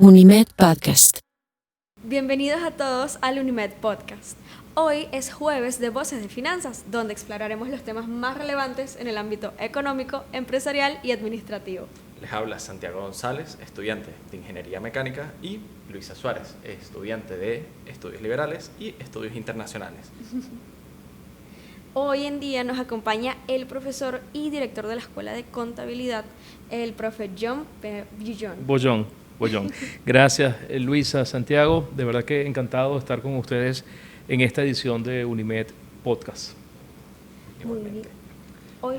Unimed Podcast. Bienvenidos a todos al Unimed Podcast. Hoy es jueves de Voces de Finanzas, donde exploraremos los temas más relevantes en el ámbito económico, empresarial y administrativo. Les habla Santiago González, estudiante de Ingeniería Mecánica, y Luisa Suárez, estudiante de Estudios Liberales y Estudios Internacionales. Hoy en día nos acompaña el profesor y director de la Escuela de Contabilidad, el profe John Bollón. Gracias, Luisa, Santiago. De verdad que encantado de estar con ustedes en esta edición de Unimed Podcast. Igualmente. Hoy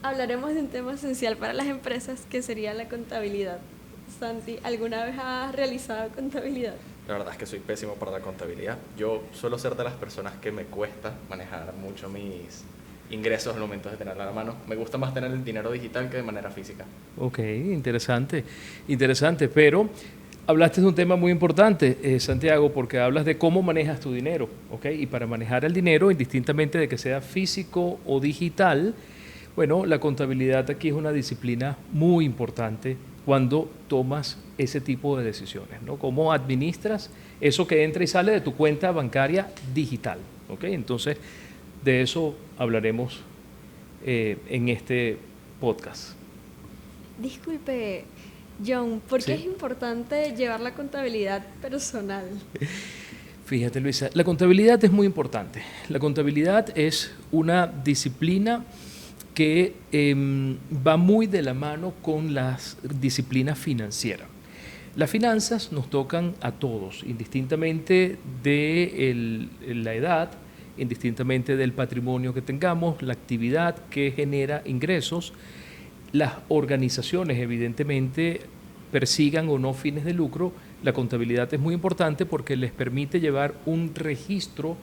hablaremos de un tema esencial para las empresas, que sería la contabilidad. Santi, ¿alguna vez has realizado contabilidad? La verdad es que soy pésimo para la contabilidad. Yo suelo ser de las personas que me cuesta manejar mucho mis ingresos al momento de tenerla a la mano. Me gusta más tener el dinero digital que de manera física. Ok, interesante, pero hablaste de un tema muy importante, Santiago, porque hablas de cómo manejas tu dinero, ¿ok? Y para manejar el dinero, indistintamente de que sea físico o digital, bueno, la contabilidad aquí es una disciplina muy importante cuando tomas ese tipo de decisiones, ¿no? Cómo administras eso que entra y sale de tu cuenta bancaria digital, ¿ok? Entonces, de eso hablaremos en este podcast. Disculpe, John, ¿por qué ¿Sí? es importante llevar la contabilidad personal? Fíjate, Luisa, la contabilidad es muy importante. La contabilidad es una disciplina que va muy de la mano con las disciplinas financieras. Las finanzas nos tocan a todos, indistintamente de la edad, indistintamente del patrimonio que tengamos, la actividad que genera ingresos. Las organizaciones, evidentemente, persigan o no fines de lucro. La contabilidad es muy importante porque les permite llevar un registro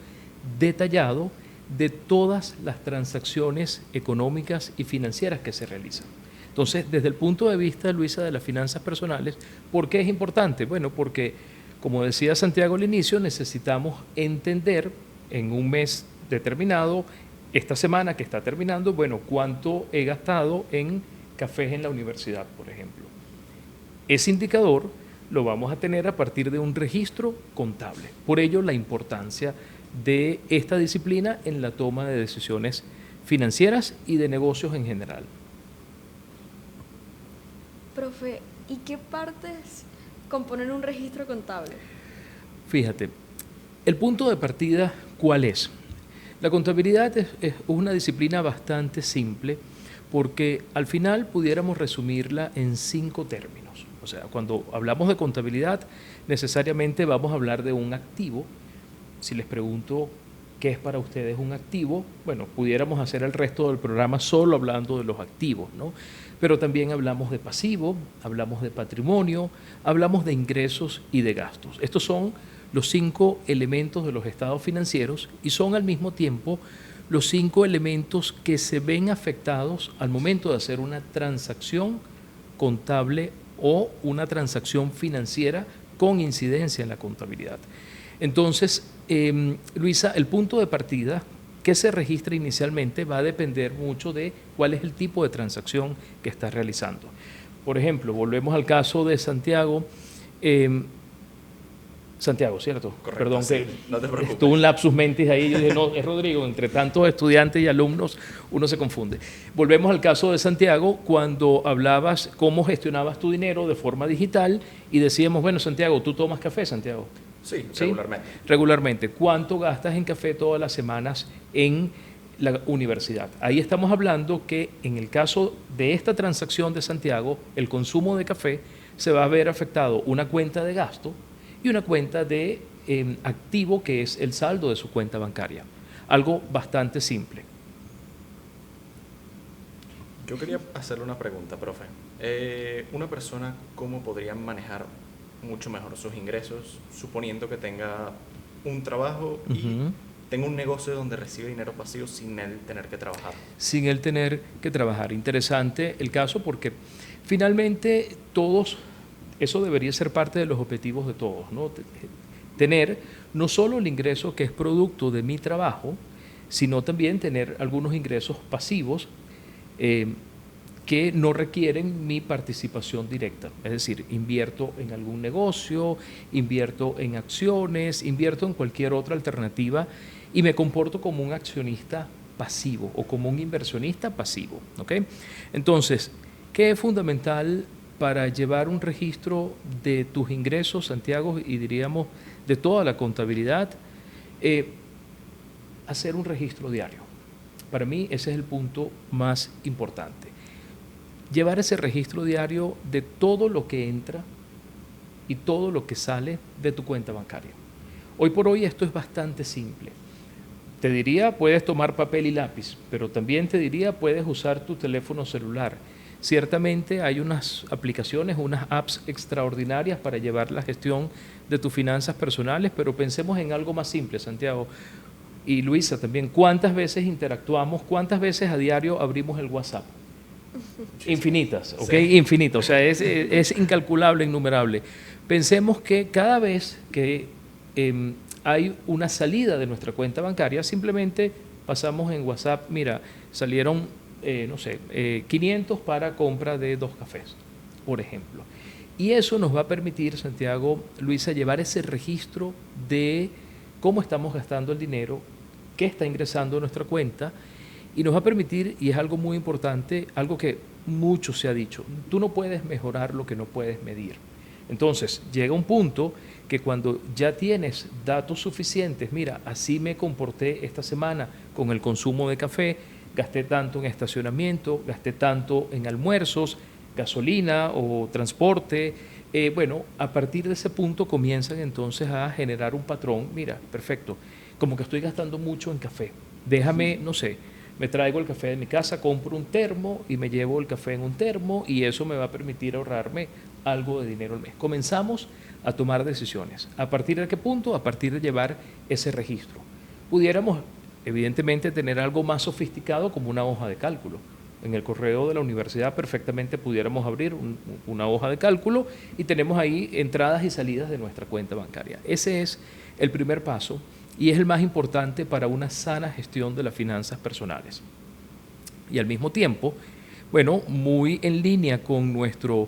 detallado de todas las transacciones económicas y financieras que se realizan. Entonces, desde el punto de vista, Luisa, de las finanzas personales, ¿por qué es importante? Bueno, porque, como decía Santiago al inicio, necesitamos entender en un mes determinado, esta semana que está terminando, bueno, cuánto he gastado en cafés en la universidad, por ejemplo. Ese indicador lo vamos a tener a partir de un registro contable. Por ello, la importancia de esta disciplina en la toma de decisiones financieras y de negocios en general. Profe, ¿y qué partes componen un registro contable? Fíjate, el punto de partida, ¿cuál es? La contabilidad es una disciplina bastante simple porque al final pudiéramos resumirla en 5 términos. O sea, cuando hablamos de contabilidad, necesariamente vamos a hablar de un activo. Si les pregunto qué es para ustedes un activo, bueno, pudiéramos hacer el resto del programa solo hablando de los activos, ¿no? Pero también hablamos de pasivo, hablamos de patrimonio, hablamos de ingresos y de gastos. Estos son los 5 elementos de los estados financieros y son al mismo tiempo los 5 elementos que se ven afectados al momento de hacer una transacción contable o una transacción financiera con incidencia en la contabilidad. Entonces, Luisa, el punto de partida que se registra inicialmente va a depender mucho de cuál es el tipo de transacción que estás realizando. Por ejemplo, volvemos al caso de Santiago. Santiago, ¿cierto? Correcto, Perdón, sí, que no te preocupes. tuve un lapsus mentis ahí. Yo dije, no, es Rodrigo. Entre tantos estudiantes y alumnos, uno se confunde. Volvemos al caso de Santiago, cuando hablabas cómo gestionabas tu dinero de forma digital y decíamos, bueno, Santiago, ¿tú tomas café, Santiago? Sí, ¿Sí? regularmente. Regularmente. ¿Cuánto gastas en café todas las semanas en la universidad? Ahí estamos hablando que en el caso de esta transacción de Santiago, el consumo de café se va a ver afectado una cuenta de gasto y una cuenta de activo, que es el saldo de su cuenta bancaria. Algo bastante simple. Yo quería hacerle una pregunta, profe. Una persona, ¿cómo podría manejar mucho mejor sus ingresos, suponiendo que tenga un trabajo y tenga un negocio donde recibe dinero pasivo sin él tener que trabajar? Sin él tener que trabajar. Interesante el caso porque finalmente todos, eso debería ser parte de los objetivos de todos, ¿no? Tener no solo el ingreso que es producto de mi trabajo, sino también tener algunos ingresos pasivos que no requieren mi participación directa. Es decir, invierto en algún negocio, invierto en acciones, invierto en cualquier otra alternativa y me comporto como un accionista pasivo o como un inversionista pasivo. ¿Okay? Entonces, ¿qué es fundamental para llevar un registro de tus ingresos, Santiago, y diríamos de toda la contabilidad? Hacer un registro diario. Para mí ese es el punto más importante. Llevar ese registro diario de todo lo que entra y todo lo que sale de tu cuenta bancaria. Hoy por hoy esto es bastante simple. Te diría, puedes tomar papel y lápiz, pero también te diría, puedes usar tu teléfono celular. Ciertamente hay unas aplicaciones, unas apps extraordinarias para llevar la gestión de tus finanzas personales, pero pensemos en algo más simple, Santiago. Y Luisa también, ¿cuántas veces interactuamos? ¿Cuántas veces a diario abrimos el WhatsApp? Infinitas, ¿ok? Sí. Infinitas, o sea, es incalculable, innumerable. Pensemos que cada vez que hay una salida de nuestra cuenta bancaria, simplemente pasamos en WhatsApp, mira, salieron, 500 para compra de 2 cafés, por ejemplo. Y eso nos va a permitir, Santiago, Luisa, llevar ese registro de cómo estamos gastando el dinero, qué está ingresando a nuestra cuenta, y nos va a permitir, y es algo muy importante, algo que mucho se ha dicho, tú no puedes mejorar lo que no puedes medir. Entonces, llega un punto que cuando ya tienes datos suficientes, mira, así me comporté esta semana con el consumo de café, gasté tanto en estacionamiento, gasté tanto en almuerzos, gasolina o transporte. A partir de ese punto comienzan entonces a generar un patrón. Mira, perfecto, como que estoy gastando mucho en café. Déjame, me traigo el café de mi casa, compro un termo y me llevo el café en un termo y eso me va a permitir ahorrarme algo de dinero al mes. Comenzamos a tomar decisiones. ¿A partir de qué punto? A partir de llevar ese registro. Pudiéramos, evidentemente, tener algo más sofisticado como una hoja de cálculo. En el correo de la universidad perfectamente pudiéramos abrir una hoja de cálculo y tenemos ahí entradas y salidas de nuestra cuenta bancaria. Ese es el primer paso y es el más importante para una sana gestión de las finanzas personales. Y al mismo tiempo, muy en línea con nuestro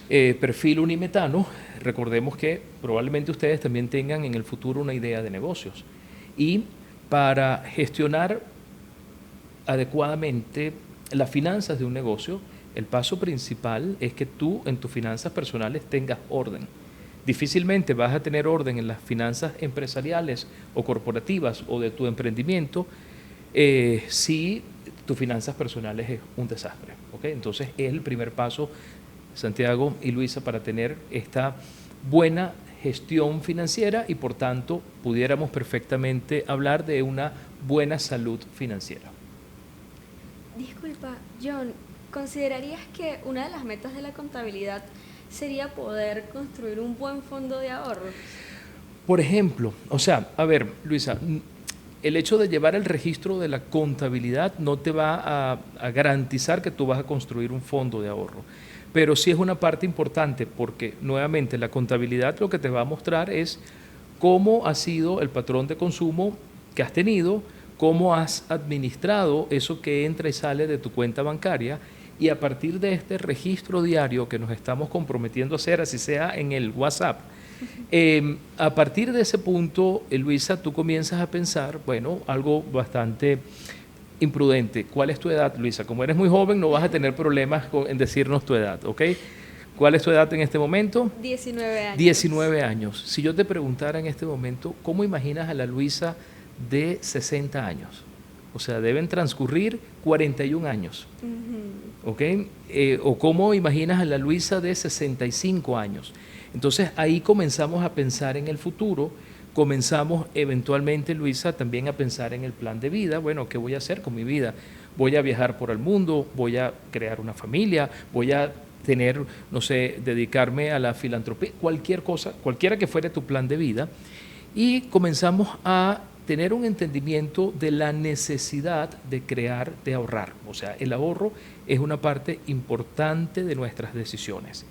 perfil Unimetano, recordemos que probablemente ustedes también tengan en el futuro una idea de negocios. Y para gestionar adecuadamente las finanzas de un negocio, el paso principal es que tú en tus finanzas personales tengas orden. Difícilmente vas a tener orden en las finanzas empresariales o corporativas o de tu emprendimiento si tus finanzas personales es un desastre. ¿Okay? Entonces es el primer paso, Santiago y Luisa, para tener esta buena gestión financiera y por tanto pudiéramos perfectamente hablar de una buena salud financiera. Disculpa, John, ¿considerarías que una de las metas de la contabilidad sería poder construir un buen fondo de ahorro? Por ejemplo, Luisa, el hecho de llevar el registro de la contabilidad no te va a garantizar que tú vas a construir un fondo de ahorro, pero sí es una parte importante porque nuevamente la contabilidad lo que te va a mostrar es cómo ha sido el patrón de consumo que has tenido, cómo has administrado eso que entra y sale de tu cuenta bancaria y a partir de este registro diario que nos estamos comprometiendo a hacer, así sea en el WhatsApp, a partir de ese punto, Luisa, tú comienzas a pensar, algo bastante imprudente. ¿Cuál es tu edad, Luisa? Como eres muy joven, no vas a tener problemas en decirnos tu edad, ¿ok? ¿Cuál es tu edad en este momento? 19 años. 19 años. Si yo te preguntara en este momento, ¿cómo imaginas a la Luisa de 60 años? O sea, deben transcurrir 41 años. ¿Ok? O ¿cómo imaginas a la Luisa de 65 años? Entonces, ahí comenzamos a pensar en el futuro, comenzamos eventualmente, Luisa, también a pensar en el plan de vida. Bueno, ¿qué voy a hacer con mi vida? Voy a viajar por el mundo, voy a crear una familia, voy a tener, dedicarme a la filantropía, cualquier cosa, cualquiera que fuera tu plan de vida. Y comenzamos a tener un entendimiento de la necesidad de crear, de ahorrar. O sea, el ahorro es una parte importante de nuestras decisiones.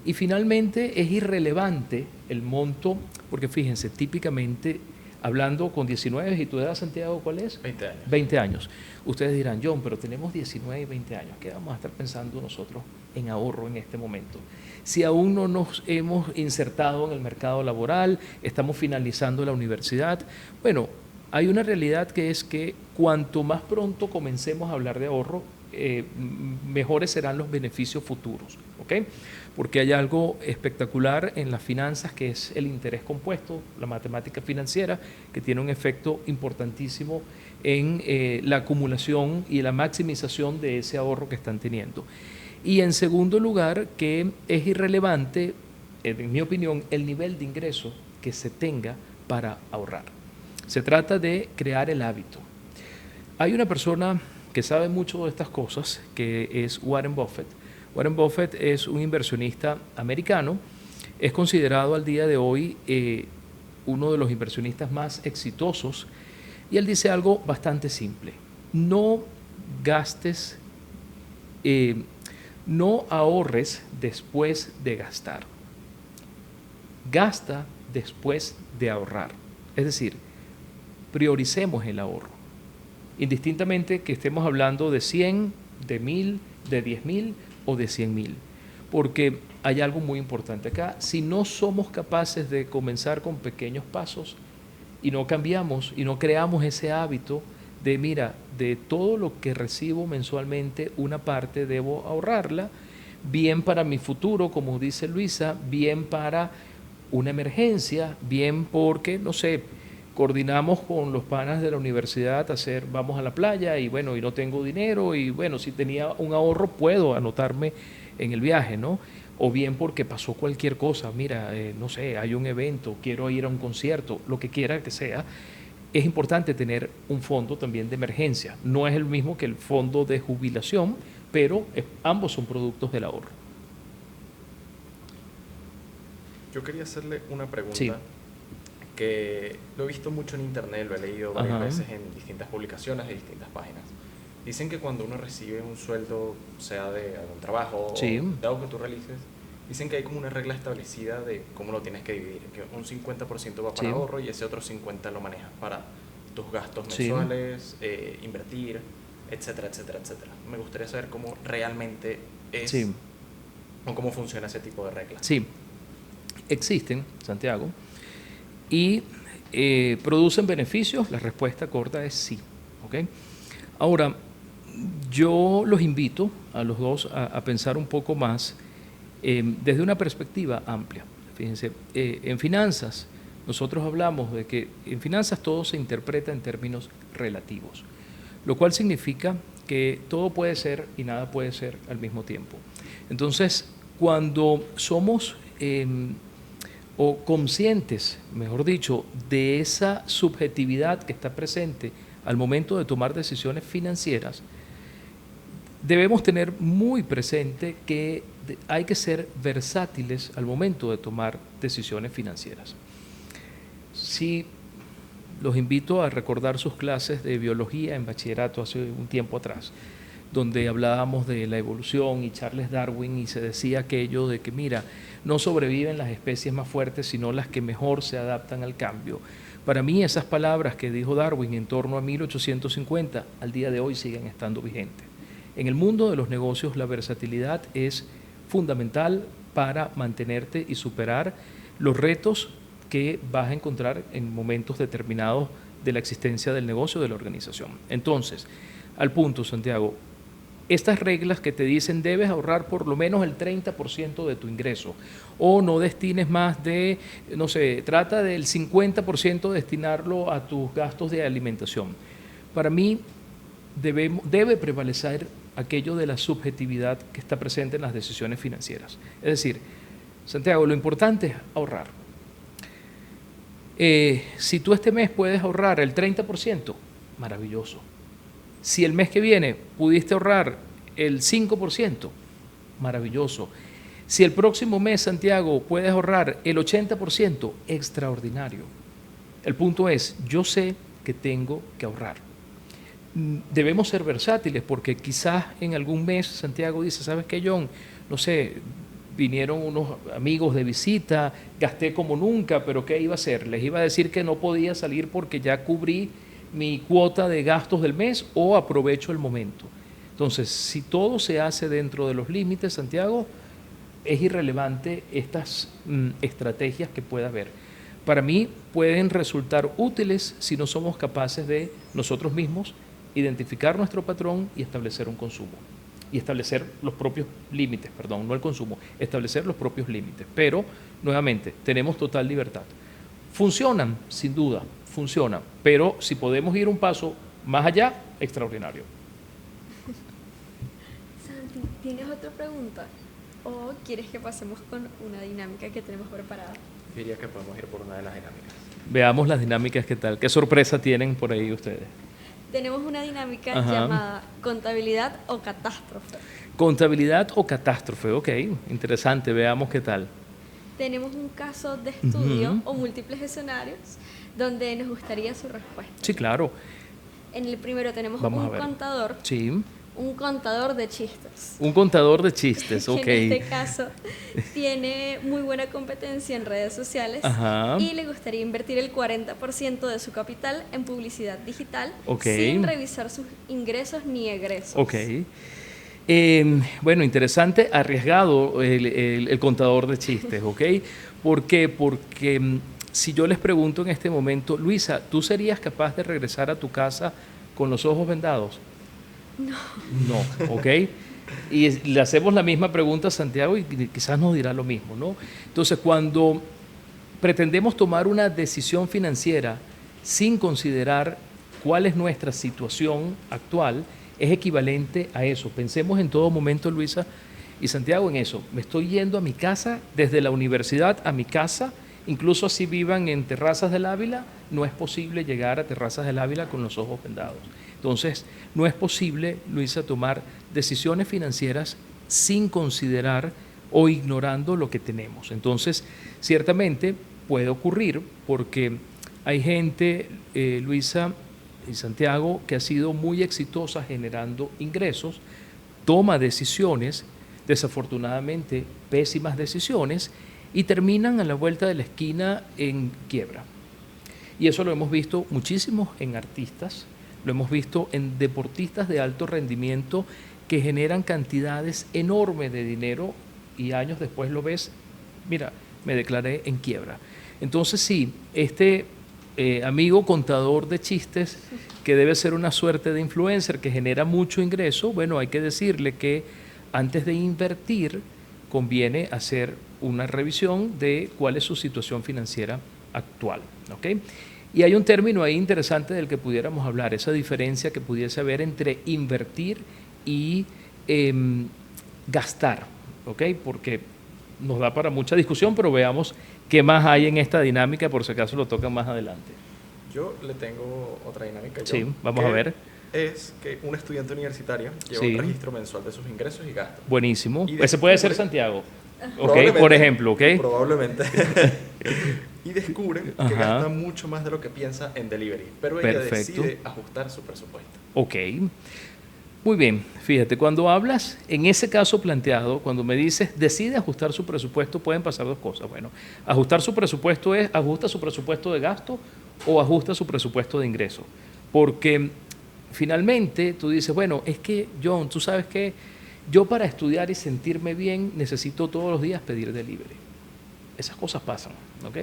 Y finalmente es irrelevante el monto, porque fíjense, típicamente hablando con 19, ¿y tu edad, Santiago, cuál es? 20 años. 20 años. Ustedes dirán, John, pero tenemos 19 y 20 años. ¿Qué vamos a estar pensando nosotros en ahorro en este momento? Si aún no nos hemos insertado en el mercado laboral, estamos finalizando la universidad, bueno, hay una realidad que es que cuanto más pronto comencemos a hablar de ahorro, mejores serán los beneficios futuros, ¿ok? Porque hay algo espectacular en las finanzas que es el interés compuesto, la matemática financiera, que tiene un efecto importantísimo en la acumulación y la maximización de ese ahorro que están teniendo. Y en segundo lugar, que es irrelevante, en mi opinión, el nivel de ingreso que se tenga para ahorrar. Se trata de crear el hábito. Hay una persona que sabe mucho de estas cosas, que es Warren Buffett. Warren Buffett es un inversionista americano, es considerado al día de hoy uno de los inversionistas más exitosos, y él dice algo bastante simple: no gastes, no ahorres después de gastar, gasta después de ahorrar. Es decir, prioricemos el ahorro, indistintamente que estemos hablando de 100, de 1000, de 10.000 o de 100.000, porque hay algo muy importante acá. Si no somos capaces de comenzar con pequeños pasos y no cambiamos y no creamos ese hábito de, mira, de todo lo que recibo mensualmente, una parte debo ahorrarla, bien para mi futuro, como dice Luisa, bien para una emergencia, bien porque, no sé, coordinamos con los panas de la universidad vamos a la playa y bueno, y no tengo dinero y bueno, si tenía un ahorro puedo anotarme en el viaje, ¿no? O bien porque pasó cualquier cosa, mira, no sé, hay un evento, quiero ir a un concierto, lo que quiera que sea. Es importante tener un fondo también de emergencia. No es el mismo que el fondo de jubilación, pero ambos son productos del ahorro. Yo quería hacerle una pregunta. Sí. Que lo he visto mucho en internet, lo he leído varias veces en distintas publicaciones de distintas páginas. Dicen que cuando uno recibe un sueldo, sea de algún trabajo o de algo que tú realices, dicen que hay como una regla establecida de cómo lo tienes que dividir, que un 50% va para ahorro y ese otro 50% lo manejas para tus gastos mensuales, invertir, etcétera, etcétera, etcétera. Me gustaría saber cómo realmente es o cómo funciona ese tipo de reglas. Sí, existen, Santiago, y producen beneficios. La respuesta corta es sí, ¿ok? Ahora, yo los invito a los dos a pensar un poco más desde una perspectiva amplia. Fíjense, en finanzas nosotros hablamos de que en finanzas todo se interpreta en términos relativos, lo cual significa que todo puede ser y nada puede ser al mismo tiempo. Entonces, cuando somos o conscientes, mejor dicho, de esa subjetividad que está presente al momento de tomar decisiones financieras, debemos tener muy presente que hay que ser versátiles al momento de tomar decisiones financieras. Sí, los invito a recordar sus clases de biología en bachillerato hace un tiempo atrás, donde hablábamos de la evolución y Charles Darwin, y se decía aquello de que, mira, no sobreviven las especies más fuertes, sino las que mejor se adaptan al cambio. Para mí, esas palabras que dijo Darwin en torno a 1850, al día de hoy siguen estando vigentes. En el mundo de los negocios, la versatilidad es fundamental para mantenerte y superar los retos que vas a encontrar en momentos determinados de la existencia del negocio, de la organización. Entonces, al punto, Santiago, estas reglas que te dicen debes ahorrar por lo menos el 30% de tu ingreso, o no destines más de, no sé, trata del 50% destinarlo a tus gastos de alimentación. Para mí debe prevalecer aquello de la subjetividad que está presente en las decisiones financieras. Es decir, Santiago, lo importante es ahorrar. Si tú este mes puedes ahorrar el 30%, maravilloso. Si el mes que viene pudiste ahorrar el 5%, maravilloso. Si el próximo mes, Santiago, puedes ahorrar el 80%, extraordinario. El punto es, yo sé que tengo que ahorrar. Debemos ser versátiles porque quizás en algún mes, Santiago dice, ¿sabes qué, John? No sé, vinieron unos amigos de visita, gasté como nunca, pero ¿qué iba a hacer? Les iba a decir que no podía salir porque ya cubrí mi cuota de gastos del mes o aprovecho el momento. Entonces, si todo se hace dentro de los límites, Santiago, es irrelevante estas estrategias que pueda haber. Para mí pueden resultar útiles si no somos capaces de nosotros mismos identificar nuestro patrón y establecer un consumo. Y establecer los propios límites, perdón, no el consumo, establecer los propios límites. Pero, nuevamente, tenemos total libertad. Funcionan, sin duda, funcionan, pero si podemos ir un paso más allá, extraordinario. Santi, ¿tienes otra pregunta? ¿O quieres que pasemos con una dinámica que tenemos preparada? Diría que podemos ir por una de las dinámicas. Veamos las dinámicas, ¿qué tal? ¿Qué sorpresa tienen por ahí ustedes? Tenemos una dinámica Ajá. llamada contabilidad o catástrofe. Contabilidad o catástrofe, ok, interesante, veamos qué tal. Tenemos un caso de estudio Ujú. o múltiples escenarios donde nos gustaría su respuesta. Sí, claro. En el primero tenemos Vamos a un ver. contador, Sí, un contador de chistes. un contador de chistes, Que ok. en este caso tiene muy buena competencia en redes sociales Ajá. y le gustaría invertir el 40% de su capital en publicidad digital Ok. sin revisar sus ingresos ni egresos. Ok. Bueno, interesante, arriesgado el contador de chistes, ¿ok? ¿Por qué? Porque si yo les pregunto en este momento, Luisa, ¿tú serías capaz de regresar a tu casa con los ojos vendados? No. No, ¿ok? Y le hacemos la misma pregunta a Santiago y quizás nos dirá lo mismo, ¿no? Entonces, cuando pretendemos tomar una decisión financiera sin considerar cuál es nuestra situación actual, es equivalente a eso. Pensemos en todo momento, Luisa y Santiago, en eso. Me estoy yendo a mi casa, desde la universidad a mi casa, incluso si vivan en Terrazas del Ávila, no es posible llegar a Terrazas del Ávila con los ojos vendados. Entonces, no es posible, Luisa, tomar decisiones financieras sin considerar o ignorando lo que tenemos. Entonces, ciertamente puede ocurrir porque hay gente, Luisa y Santiago, que ha sido muy exitosa generando ingresos, toma decisiones, desafortunadamente pésimas decisiones, y terminan a la vuelta de la esquina en quiebra. Y eso lo hemos visto muchísimo en artistas, lo hemos visto en deportistas de alto rendimiento que generan cantidades enormes de dinero y años después lo ves, mira, me declaré en quiebra. Entonces sí, este amigo contador de chistes, que debe ser una suerte de influencer que genera mucho ingreso, bueno, hay que decirle que antes de invertir conviene hacer una revisión de cuál es su situación financiera actual, ¿ok? Y hay un término ahí interesante del que pudiéramos hablar, esa diferencia que pudiese haber entre invertir y gastar, ¿ok? Porque nos da para mucha discusión, pero veamos qué más hay en esta dinámica, por si acaso lo tocan más adelante. Yo le tengo otra dinámica. Sí, vamos a ver. Es que un estudiante universitario lleva Sí. un registro mensual de sus ingresos y gastos. Buenísimo. Y Ese puede ser descubre- Santiago, ¿ok? Probablemente, Por ejemplo, ¿ok? Probablemente. Y descubre que Ajá. gasta mucho más de lo que piensa en delivery, pero ella Perfecto. decide ajustar su presupuesto. Ok. Muy bien, fíjate, cuando hablas, en ese caso planteado, cuando me dices decide ajustar su presupuesto, pueden pasar dos cosas. Bueno, ajustar su presupuesto es ajusta su presupuesto de gasto o ajusta su presupuesto de ingreso. Porque finalmente tú dices, bueno, es que John, tú sabes que yo para estudiar y sentirme bien necesito todos los días pedir delivery. Esas cosas pasan, ¿ok?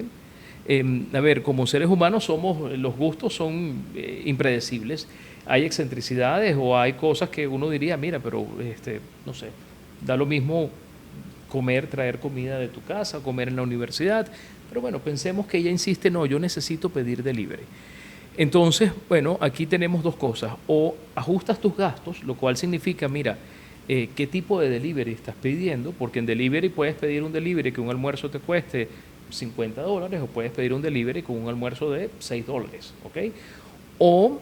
A ver, como seres humanos los gustos son impredecibles. Hay excentricidades o hay cosas que uno diría, mira, pero no sé, da lo mismo comer, traer comida de tu casa, comer en la universidad. Pero bueno, pensemos que ella insiste, no, yo necesito pedir delivery. Entonces, bueno, aquí tenemos dos cosas. O ajustas tus gastos, lo cual significa, mira, qué tipo de delivery estás pidiendo, porque en delivery puedes pedir un delivery que un almuerzo te cueste $50 o puedes pedir un delivery con un almuerzo de $6, ¿ok? O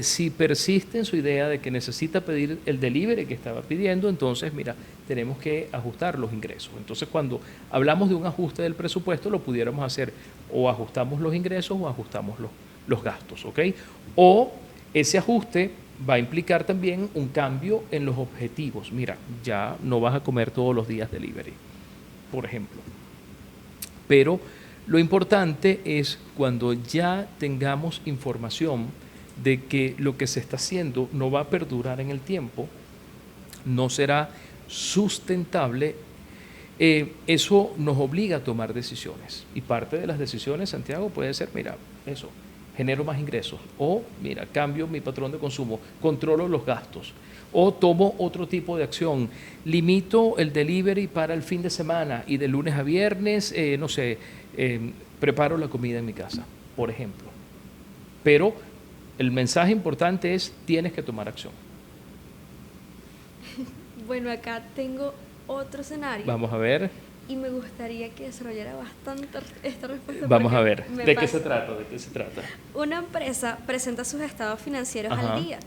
si persiste en su idea de que necesita pedir el delivery que estaba pidiendo, entonces, mira, tenemos que ajustar los ingresos. Entonces, cuando hablamos de un ajuste del presupuesto, lo pudiéramos hacer o ajustamos los ingresos o ajustamos los gastos, ¿ok? O ese ajuste va a implicar también un cambio en los objetivos. Mira, ya no vas a comer todos los días delivery. por ejemplo. Pero lo importante es cuando ya tengamos información de que lo que se está haciendo no va a perdurar en el tiempo, no será sustentable, eso nos obliga a tomar decisiones. Y parte de las decisiones, Santiago, puede ser, mira, eso, genero más ingresos, o mira, cambio mi patrón de consumo, controlo los gastos, o tomo otro tipo de acción, limito el delivery para el fin de semana y de lunes a viernes, no sé, preparo la comida en mi casa, por ejemplo. Pero el mensaje importante es, tienes que tomar acción. Bueno, acá tengo otro escenario. Vamos a ver. Y me gustaría que desarrollara bastante esta respuesta. Vamos a ver. ¿De qué pasa. se trata? ¿De qué se trata? Una empresa presenta sus estados financieros Ajá. al día,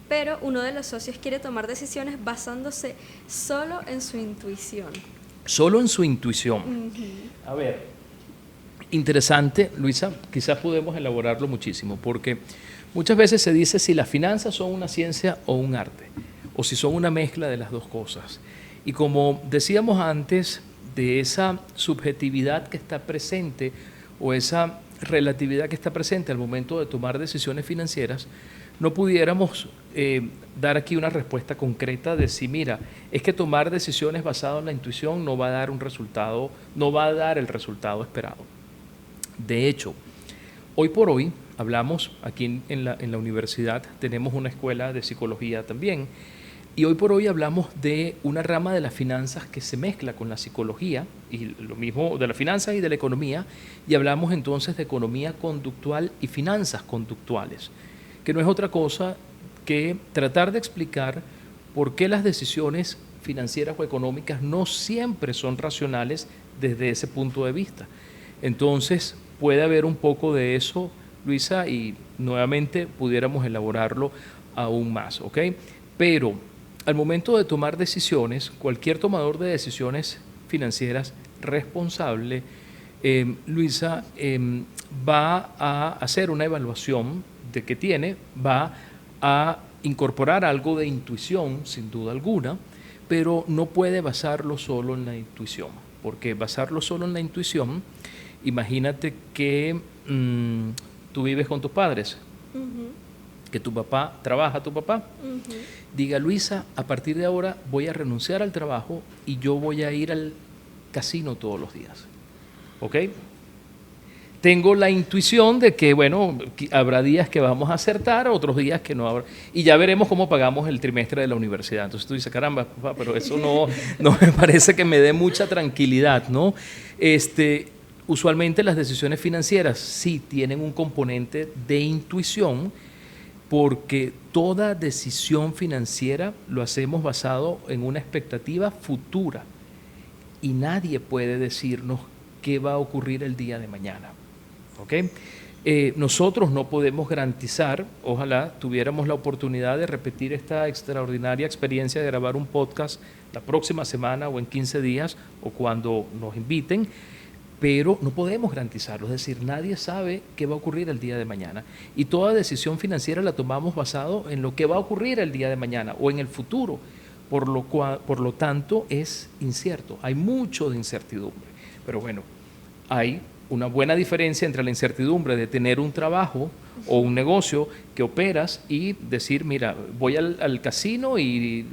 pero uno de los socios quiere tomar decisiones basándose solo en su intuición. Solo en su intuición. Ujú. A ver, interesante, Luisa, quizás podemos elaborarlo muchísimo, porque muchas veces se dice si las finanzas son una ciencia o un arte, o si son una mezcla de las dos cosas. Y como decíamos antes, de esa subjetividad que está presente o esa relatividad que está presente al momento de tomar decisiones financieras, no pudiéramos dar aquí una respuesta concreta de si, mira, es que tomar decisiones basadas en la intuición no va a dar un resultado, no va a dar el resultado esperado. De hecho, hoy por hoy hablamos aquí en la universidad, tenemos una escuela de psicología también, y hoy por hoy hablamos de una rama de las finanzas que se mezcla con la psicología, y lo mismo de las finanzas y de la economía, y hablamos entonces de economía conductual y finanzas conductuales, que no es otra cosa que tratar de explicar por qué las decisiones financieras o económicas no siempre son racionales desde ese punto de vista. Entonces, puede haber un poco de eso, Luisa, y nuevamente pudiéramos elaborarlo aún más, ¿ok? Pero al momento de tomar decisiones, cualquier tomador de decisiones financieras responsable, Luisa, va a hacer una evaluación de qué tiene, va a incorporar algo de intuición, sin duda alguna, pero no puede basarlo solo en la intuición, porque basarlo solo en la intuición, imagínate que tú vives con tus padres, que tu papá, trabaja tu papá, diga, Luisa, a partir de ahora voy a renunciar al trabajo y yo voy a ir al casino todos los días, ¿ok? Tengo la intuición de que, bueno, habrá días que vamos a acertar, otros días que no habrá, y ya veremos cómo pagamos el trimestre de la universidad. Entonces tú dices, caramba, papá, pero eso no me parece que me dé mucha tranquilidad, ¿no? Usualmente las decisiones financieras sí tienen un componente de intuición, porque toda decisión financiera lo hacemos basado en una expectativa futura y nadie puede decirnos qué va a ocurrir el día de mañana. ¿Okay? Nosotros no podemos garantizar, ojalá tuviéramos la oportunidad de repetir esta extraordinaria experiencia de grabar un podcast la próxima semana o en 15 días o cuando nos inviten, pero no podemos garantizarlo, es decir, nadie sabe qué va a ocurrir el día de mañana. Y toda decisión financiera la tomamos basado en lo que va a ocurrir el día de mañana o en el futuro, por lo tanto es incierto, hay mucho de incertidumbre. Pero bueno, hay una buena diferencia entre la incertidumbre de tener un trabajo o un negocio que operas y decir, mira, voy al casino y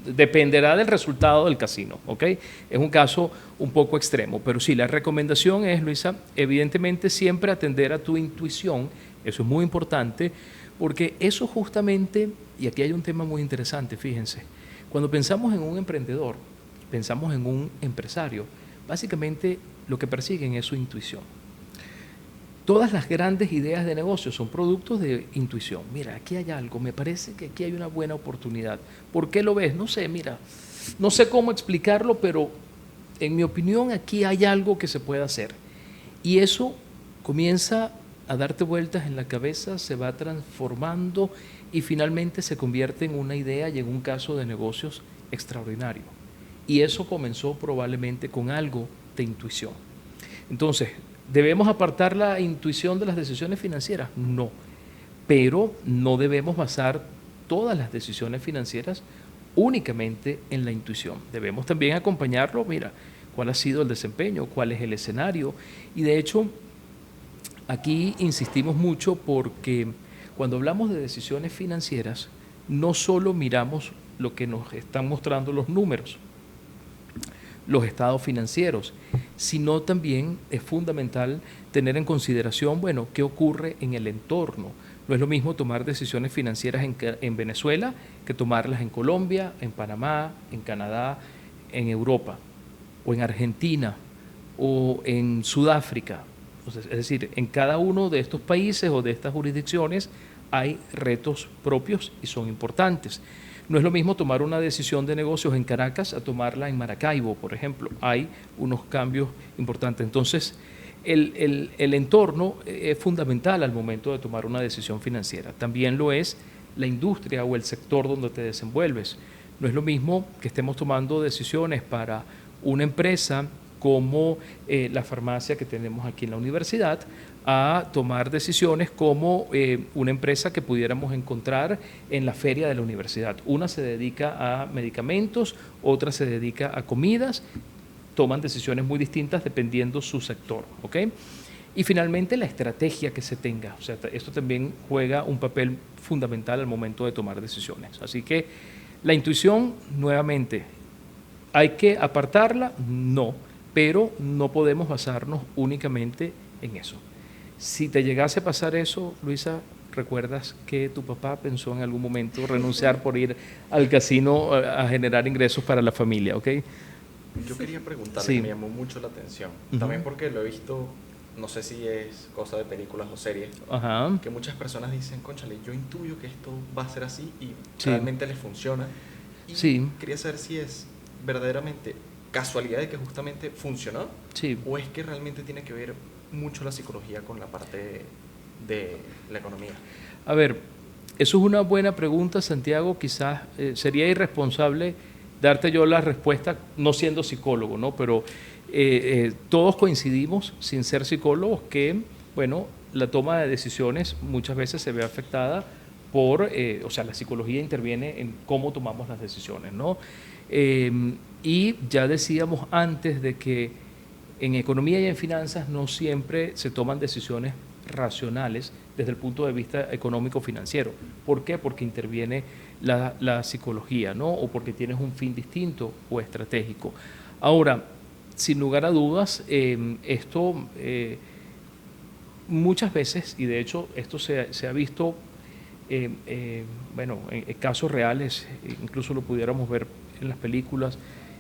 dependerá del resultado del casino, ¿ok? Es un caso un poco extremo, pero sí, la recomendación es, Luisa, evidentemente siempre atender a tu intuición, eso es muy importante, porque eso justamente, y aquí hay un tema muy interesante, fíjense, cuando pensamos en un emprendedor, pensamos en un empresario, básicamente lo que persiguen es su intuición. Todas las grandes ideas de negocio son productos de intuición. Mira, aquí hay algo, me parece que aquí hay una buena oportunidad. ¿Por qué lo ves? No sé, mira, no sé cómo explicarlo, pero en mi opinión aquí hay algo que se puede hacer. Y eso comienza a darte vueltas en la cabeza, se va transformando y finalmente se convierte en una idea y en un caso de negocios extraordinario. Y eso comenzó probablemente con algo de intuición. Entonces, ¿debemos apartar la intuición de las decisiones financieras? No, pero no debemos basar todas las decisiones financieras únicamente en la intuición. Debemos también acompañarlo, mira, cuál ha sido el desempeño, cuál es el escenario. Y de hecho, aquí insistimos mucho porque cuando hablamos de decisiones financieras, no solo miramos lo que nos están mostrando los números, los estados financieros, sino también es fundamental tener en consideración, bueno, qué ocurre en el entorno. No es lo mismo tomar decisiones financieras en Venezuela que tomarlas en Colombia, en Panamá, en Canadá, en Europa, o en Argentina, o en Sudáfrica. Es decir, en cada uno de estos países o de estas jurisdicciones hay retos propios y son importantes. No es lo mismo tomar una decisión de negocios en Caracas a tomarla en Maracaibo, por ejemplo. Hay unos cambios importantes. Entonces, el entorno es fundamental al momento de tomar una decisión financiera. También lo es la industria o el sector donde te desenvuelves. No es lo mismo que estemos tomando decisiones para una empresa como la farmacia que tenemos aquí en la universidad, a tomar decisiones como una empresa que pudiéramos encontrar en la feria de la universidad. Una se dedica a medicamentos, otra se dedica a comidas, toman decisiones muy distintas dependiendo su sector, ¿ok? Y finalmente la estrategia que se tenga, o sea, esto también juega un papel fundamental al momento de tomar decisiones. Así que la intuición, nuevamente, ¿hay que apartarla? No, pero no podemos basarnos únicamente en eso. Si te llegase a pasar eso, Luisa, ¿recuerdas que tu papá pensó en algún momento renunciar por ir al casino a generar ingresos para la familia, ¿ok? Yo quería preguntarle, Sí. me llamó mucho la atención, Ujú. también porque lo he visto, no sé si es cosa de películas o series, Ajá. que muchas personas dicen, cónchale, yo intuyo que esto va a ser así y Sí. realmente les funciona. Y Sí. quería saber si es verdaderamente casualidad de que justamente funcionó, Sí. o es que realmente tiene que ver mucho la psicología con la parte de la economía. A ver, eso es una buena pregunta, Santiago. Quizás sería irresponsable darte yo la respuesta no siendo psicólogo, ¿no? Pero todos coincidimos, sin ser psicólogos, que, bueno, la toma de decisiones muchas veces se ve afectada por, o sea, la psicología interviene en cómo tomamos las decisiones, ¿no? Y ya decíamos antes de que en economía y en finanzas no siempre se toman decisiones racionales desde el punto de vista económico-financiero. ¿Por qué? Porque interviene la psicología, ¿no? O porque tienes un fin distinto o estratégico. Ahora, sin lugar a dudas, esto muchas veces, y de hecho esto se ha visto, bueno, en casos reales, incluso lo pudiéramos ver en las películas,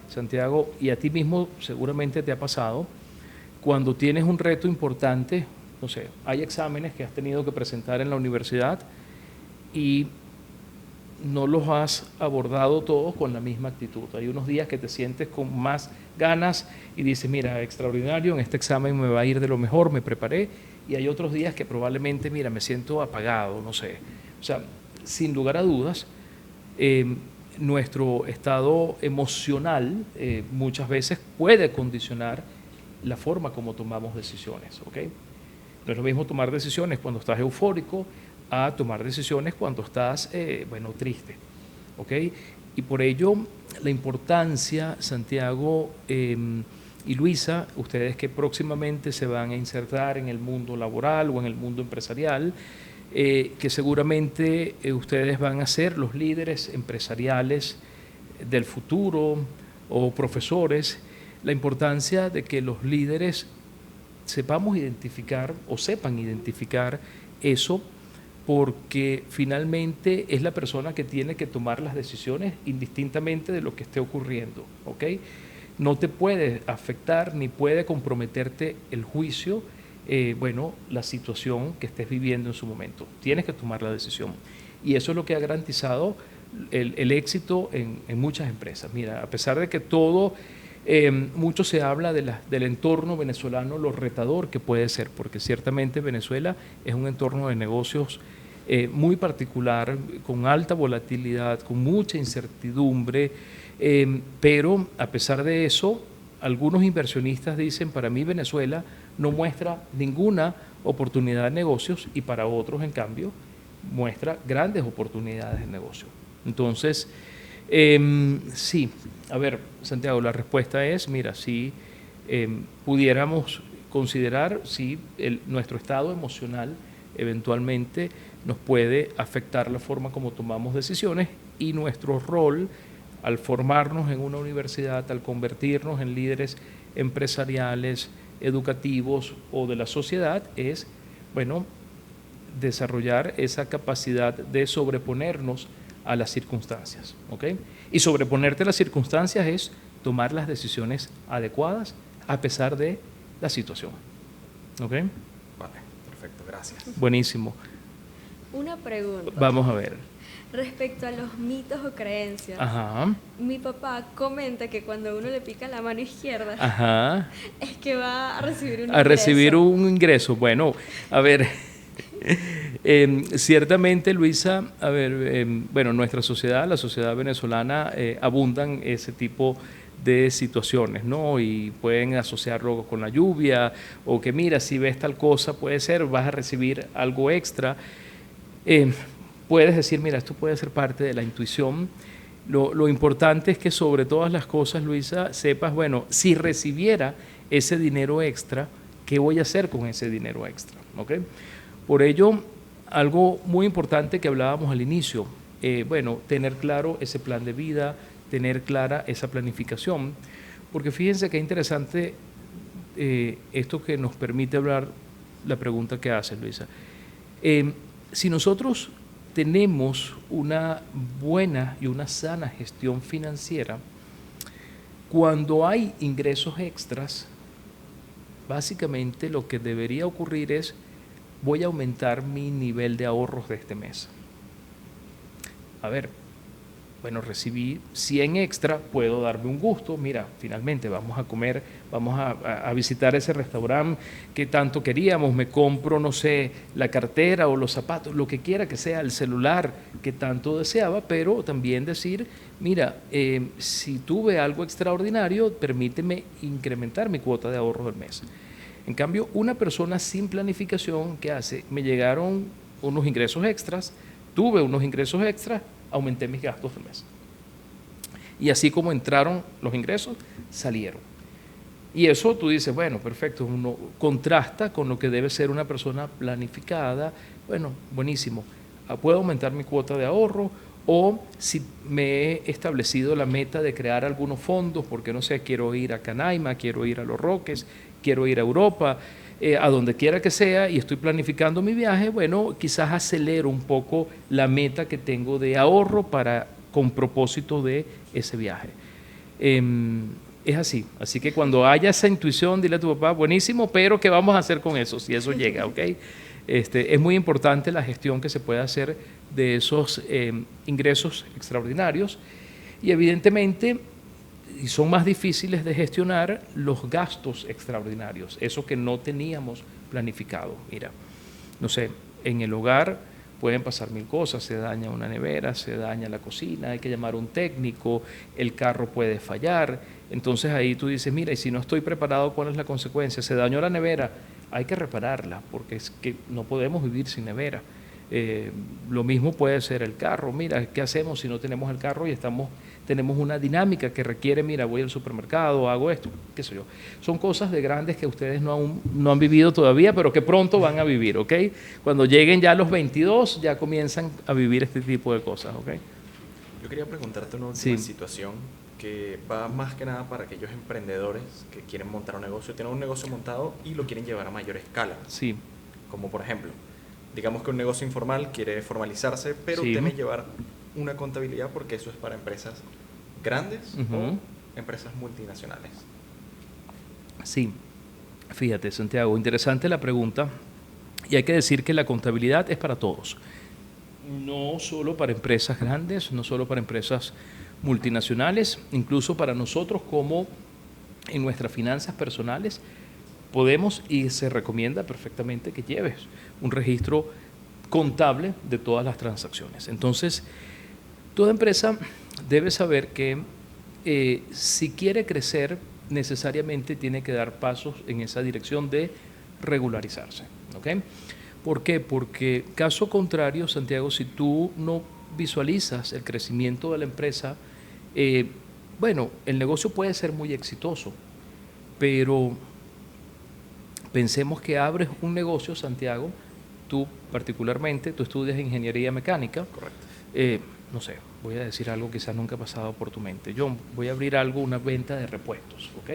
Santiago, y a ti mismo seguramente te ha pasado, cuando tienes un reto importante, no sé, hay exámenes que has tenido que presentar en la universidad y no los has abordado todos con la misma actitud. Hay unos días que te sientes con más ganas y dices, mira, extraordinario, en este examen me va a ir de lo mejor, me preparé, y hay otros días que probablemente, mira, me siento apagado, no sé. O sea, sin lugar a dudas, nuestro estado emocional muchas veces puede condicionar la forma como tomamos decisiones, ¿ok? No es lo mismo tomar decisiones cuando estás eufórico a tomar decisiones cuando estás, bueno, triste, ¿ok? Y por ello, la importancia, Santiago y Luisa, ustedes que próximamente se van a insertar en el mundo laboral o en el mundo empresarial, que seguramente ustedes van a ser los líderes empresariales del futuro o profesores, la importancia de que los líderes sepamos identificar o sepan identificar eso, porque finalmente es la persona que tiene que tomar las decisiones indistintamente de lo que esté ocurriendo, ¿ok? No te puede afectar ni puede comprometerte el juicio, bueno, la situación que estés viviendo en su momento. Tienes que tomar la decisión. Y eso es lo que ha garantizado el éxito en muchas empresas. Mira, a pesar de que todo, mucho se habla del entorno venezolano, lo retador que puede ser, porque ciertamente Venezuela es un entorno de negocios muy particular, con alta volatilidad, con mucha incertidumbre, pero a pesar de eso, algunos inversionistas dicen, para mí Venezuela no muestra ninguna oportunidad de negocios, y para otros, en cambio, muestra grandes oportunidades de negocio. Entonces, Sí, a ver, Santiago, la respuesta es, mira, si pudiéramos considerar si nuestro estado emocional eventualmente nos puede afectar la forma como tomamos decisiones y nuestro rol al formarnos en una universidad, al convertirnos en líderes empresariales, educativos o de la sociedad es, bueno, desarrollar esa capacidad de sobreponernos a las circunstancias, ¿ok? Y sobreponerte a las circunstancias es tomar las decisiones adecuadas a pesar de la situación, ¿ok? Vale, perfecto, gracias. Buenísimo. Una pregunta. Vamos a ver. Respecto a los mitos o creencias. Ajá. Mi papá comenta que cuando uno le pica la mano izquierda Ajá. es que va a recibir un A recibir un ingreso. Bueno, a ver, ciertamente, Luisa, a ver, bueno, nuestra sociedad, la sociedad venezolana, abundan ese tipo de situaciones, ¿no? Y pueden asociarlo con la lluvia o que mira, si ves tal cosa, puede ser, vas a recibir algo extra. Puedes decir, mira, esto puede ser parte de la intuición. Lo importante es que sobre todas las cosas, Luisa, sepas, bueno, si recibiera ese dinero extra, ¿qué voy a hacer con ese dinero extra? ¿Ok? Por ello, algo muy importante que hablábamos al inicio, bueno, tener claro ese plan de vida, tener clara esa planificación, porque fíjense qué interesante esto que nos permite hablar, la pregunta que haces, Luisa. Si nosotros tenemos una buena y una sana gestión financiera, cuando hay ingresos extras, básicamente lo que debería ocurrir es, voy a aumentar mi nivel de ahorros de este mes. A ver, bueno, recibí 100 extra, puedo darme un gusto, mira, finalmente vamos a comer, vamos a visitar ese restaurante que tanto queríamos, me compro, no sé, la cartera o los zapatos, lo que quiera que sea, el celular que tanto deseaba, pero también decir, mira, si tuve algo extraordinario, permíteme incrementar mi cuota de ahorro del mes. En cambio, una persona sin planificación, ¿qué hace? Me llegaron unos ingresos extras, tuve unos ingresos extras, aumenté mis gastos del mes. Y así como entraron los ingresos, salieron. Y eso tú dices, bueno, perfecto, uno contrasta con lo que debe ser una persona planificada. Bueno, buenísimo, puedo aumentar mi cuota de ahorro, o si me he establecido la meta de crear algunos fondos, porque no sé, quiero ir a Canaima, quiero ir a Los Roques, quiero ir a Europa, a donde quiera que sea, y estoy planificando mi viaje, bueno, quizás acelero un poco la meta que tengo de ahorro con propósito de ese viaje. Es así que cuando haya esa intuición, dile a tu papá, buenísimo, pero ¿qué vamos a hacer con eso? Si eso llega, ¿ok? Es muy importante la gestión que se puede hacer de esos ingresos extraordinarios, y evidentemente y son más difíciles de gestionar los gastos extraordinarios, eso que no teníamos planificado. Mira, no sé, en el hogar pueden pasar mil cosas, se daña una nevera, se daña la cocina, hay que llamar a un técnico, el carro puede fallar, entonces ahí tú dices, mira, y si no estoy preparado, ¿cuál es la consecuencia? Se dañó la nevera, hay que repararla, porque es que no podemos vivir sin nevera. Lo mismo puede ser el carro, mira, ¿qué hacemos si no tenemos el carro y tenemos una dinámica que requiere, mira, voy al supermercado, hago esto, qué sé yo? Son cosas de grandes que ustedes no han vivido todavía, pero que pronto van a vivir, ¿ok? Cuando lleguen ya a los 22, ya comienzan a vivir este tipo de cosas, ¿ok? Yo quería preguntarte una última situación que va más que nada para aquellos emprendedores que quieren montar un negocio, tienen un negocio montado y lo quieren llevar a mayor escala. Sí. Como por ejemplo, digamos que un negocio informal quiere formalizarse, pero teme llevar una contabilidad porque eso es para empresas grandes o empresas multinacionales. Sí, fíjate, Santiago, interesante la pregunta, y hay que decir que la contabilidad es para todos, no solo para empresas grandes, no solo para empresas multinacionales, incluso para nosotros como en nuestras finanzas personales podemos y se recomienda perfectamente que lleves un registro contable de todas las transacciones. Entonces, toda empresa debe saber que si quiere crecer, necesariamente tiene que dar pasos en esa dirección de regularizarse. ¿Okay? ¿Por qué? Porque caso contrario, Santiago, si tú no visualizas el crecimiento de la empresa, bueno, el negocio puede ser muy exitoso, pero pensemos que abres un negocio, Santiago, tú particularmente, tú estudias ingeniería mecánica. Correcto. No sé, voy a decir algo que quizás nunca ha pasado por tu mente. Yo voy a abrir una venta de repuestos, ¿ok?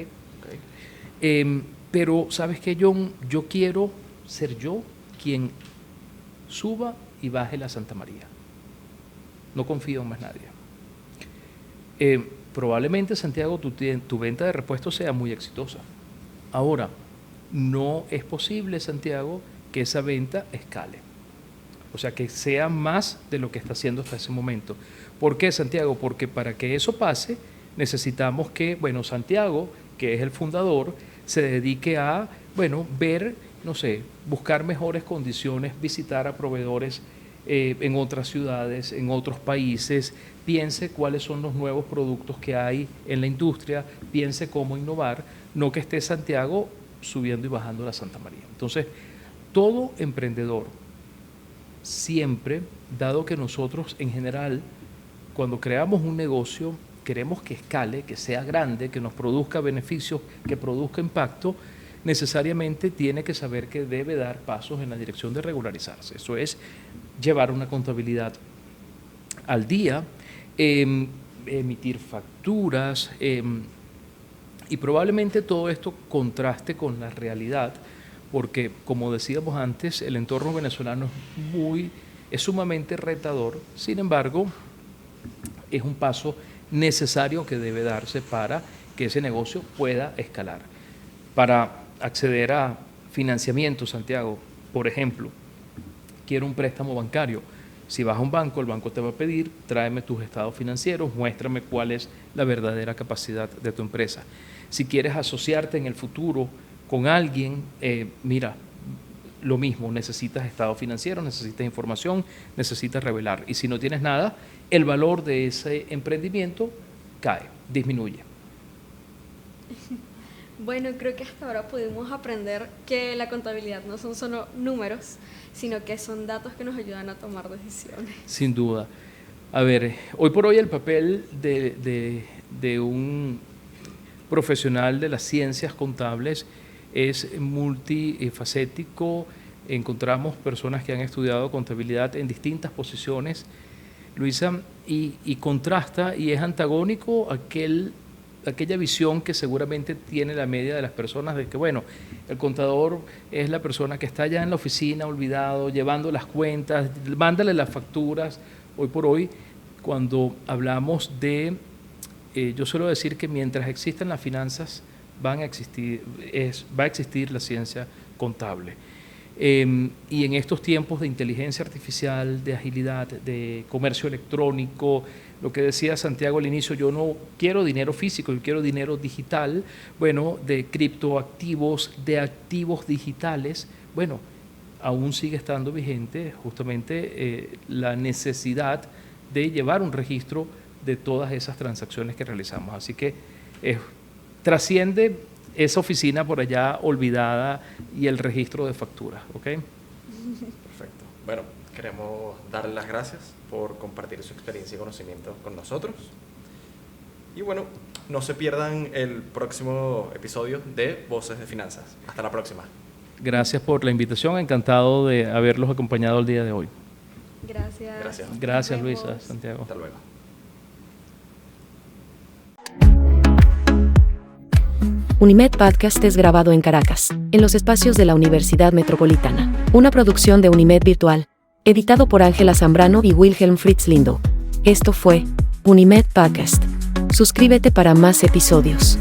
Pero, ¿sabes qué, John? Yo quiero ser yo quien suba y baje la Santa María. No confío en más nadie. Probablemente, Santiago, tu venta de repuestos sea muy exitosa. Ahora, no es posible, Santiago, que esa venta escale. O sea, que sea más de lo que está haciendo hasta ese momento. ¿Por qué, Santiago? Porque para que eso pase, necesitamos que, bueno, Santiago, que es el fundador, se dedique a, bueno, ver, no sé, buscar mejores condiciones, visitar a proveedores en otras ciudades, en otros países, piense cuáles son los nuevos productos que hay en la industria, piense cómo innovar, no que esté Santiago subiendo y bajando la Santa María. Entonces, todo emprendedor, siempre, dado que nosotros en general, cuando creamos un negocio, queremos que escale, que sea grande, que nos produzca beneficios, que produzca impacto, necesariamente tiene que saber que debe dar pasos en la dirección de regularizarse. Eso es llevar una contabilidad al día, emitir facturas, y probablemente todo esto contraste con la realidad, porque, como decíamos antes, el entorno venezolano es sumamente retador. Sin embargo, es un paso necesario que debe darse para que ese negocio pueda escalar. Para acceder a financiamiento, Santiago, por ejemplo, quiero un préstamo bancario. Si vas a un banco, el banco te va a pedir, tráeme tus estados financieros, muéstrame cuál es la verdadera capacidad de tu empresa. Si quieres asociarte en el futuro con alguien, mira, lo mismo, necesitas estado financiero, necesitas información, necesitas revelar. Y si no tienes nada, el valor de ese emprendimiento cae, disminuye. Bueno, creo que hasta ahora pudimos aprender que la contabilidad no son solo números, sino que son datos que nos ayudan a tomar decisiones. Sin duda. A ver, hoy por hoy el papel de un profesional de las ciencias contables es multifacético. Encontramos personas que han estudiado contabilidad en distintas posiciones, Luisa, y contrasta y es antagónico aquella visión que seguramente tiene la media de las personas de que, bueno, el contador es la persona que está allá en la oficina, olvidado, llevando las cuentas, mándale las facturas. Hoy por hoy, cuando hablamos yo suelo decir que mientras existan las finanzas, va a existir la ciencia contable. Y en estos tiempos de inteligencia artificial, de agilidad, de comercio electrónico, lo que decía Santiago al inicio, yo no quiero dinero físico, yo quiero dinero digital, bueno, de criptoactivos, de activos digitales, bueno, aún sigue estando vigente justamente la necesidad de llevar un registro de todas esas transacciones que realizamos. Así que trasciende esa oficina por allá olvidada y el registro de facturas, ¿ok? Perfecto. Bueno, queremos darle las gracias por compartir su experiencia y conocimiento con nosotros. Y bueno, no se pierdan el próximo episodio de Voces de Finanzas. Hasta la próxima. Gracias por la invitación, encantado de haberlos acompañado el día de hoy. Gracias. Gracias, Luisa, Santiago. Hasta luego. Unimed Podcast es grabado en Caracas, en los espacios de la Universidad Metropolitana. Una producción de Unimed Virtual, editado por Ángela Zambrano y Wilhelm Fritz Lindo. Esto fue Unimed Podcast. Suscríbete para más episodios.